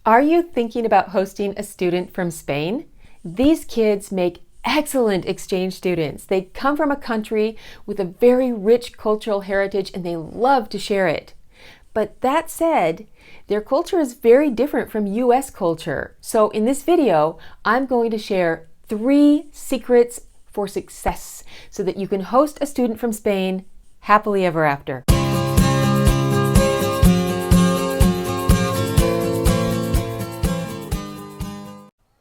Are you thinking about hosting a student from Spain? These kids make excellent exchange students. They come from a country with a very rich cultural heritage and they love to share it. But that said, their culture is very different from US culture. So in this video, I'm going to share 3 secrets for success so that you can host a student from Spain happily ever after.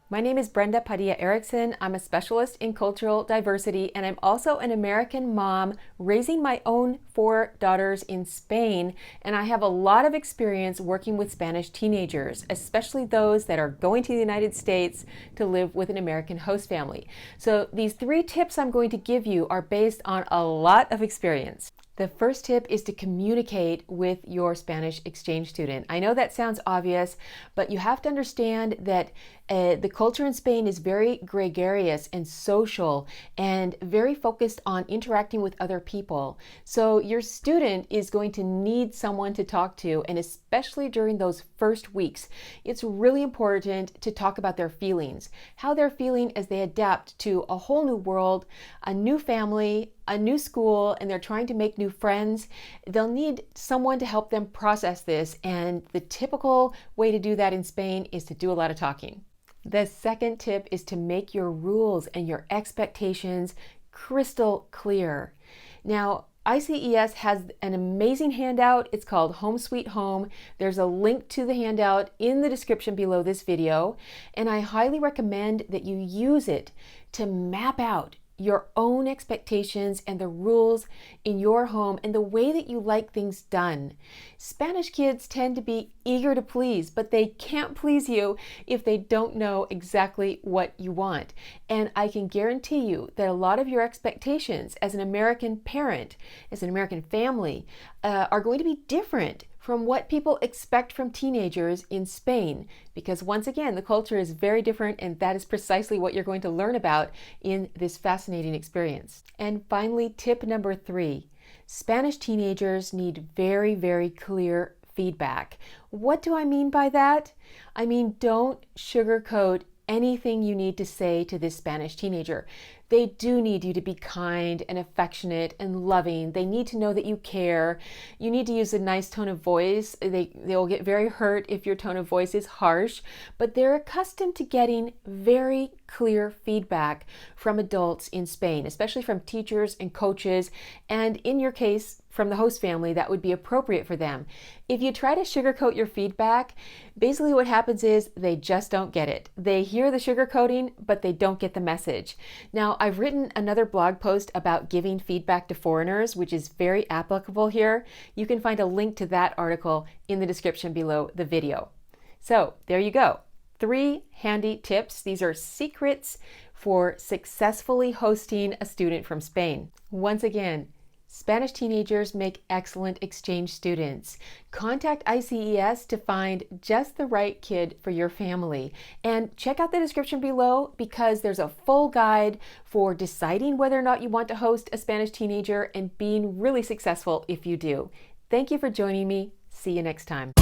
My name is Brenda Padilla Erickson. I'm a specialist in cultural diversity, and I'm also an American mom raising my own 4 daughters in Spain, and I have a lot of experience working with Spanish teenagers, especially those that are going to the United States to live with an American host family. So these 3 tips I'm going to give you are based on a lot of experience. The first tip is to communicate with your Spanish exchange student. I know that sounds obvious, but you have to understand that the culture in Spain is very gregarious and social and very focused on interacting with other people. So your student is going to need someone to talk to, and especially during those first weeks, it's really important to talk about their feelings, how they're feeling as they adapt to a whole new world, a new family, a new school, and they're trying to make new friends. They'll need someone to help them process this, and the typical way to do that in Spain is to do a lot of talking. The second tip is to make your rules and your expectations crystal clear. Now, ICES has an amazing handout. It's called Home Sweet Home. There's a link to the handout in the description below this video, and I highly recommend that you use it to map out your own expectations and the rules in your home and the way that you like things done. Spanish kids tend to be eager to please, but they can't please you if they don't know exactly what you want. And I can guarantee you that a lot of your expectations as an American parent, as an American family, are going to be different from what people expect from teenagers in Spain, because once again, the culture is very different, and that is precisely what you're going to learn about in this fascinating experience. And finally, tip number 3, Spanish teenagers need very, very clear feedback. What do I mean by that? I mean, don't sugarcoat anything you need to say to this Spanish teenager. They do need you to be kind and affectionate and loving. They need to know that you care. You need to use a nice tone of voice. They'll get very hurt if your tone of voice is harsh, but they're accustomed to getting very clear feedback from adults in Spain, especially from teachers and coaches, and in your case, from the host family, that would be appropriate for them. If you try to sugarcoat your feedback, basically what happens is they just don't get it. They hear the sugarcoating, but they don't get the message. Now, I've written another blog post about giving feedback to foreigners, which is very applicable here. You can find a link to that article in the description below the video. So there you go. 3 handy tips. These are secrets for successfully hosting a student from Spain. Once again, Spanish teenagers make excellent exchange students. Contact ICES to find just the right kid for your family. And check out the description below, because there's a full guide for deciding whether or not you want to host a Spanish teenager and being really successful if you do. Thank you for joining me. See you next time.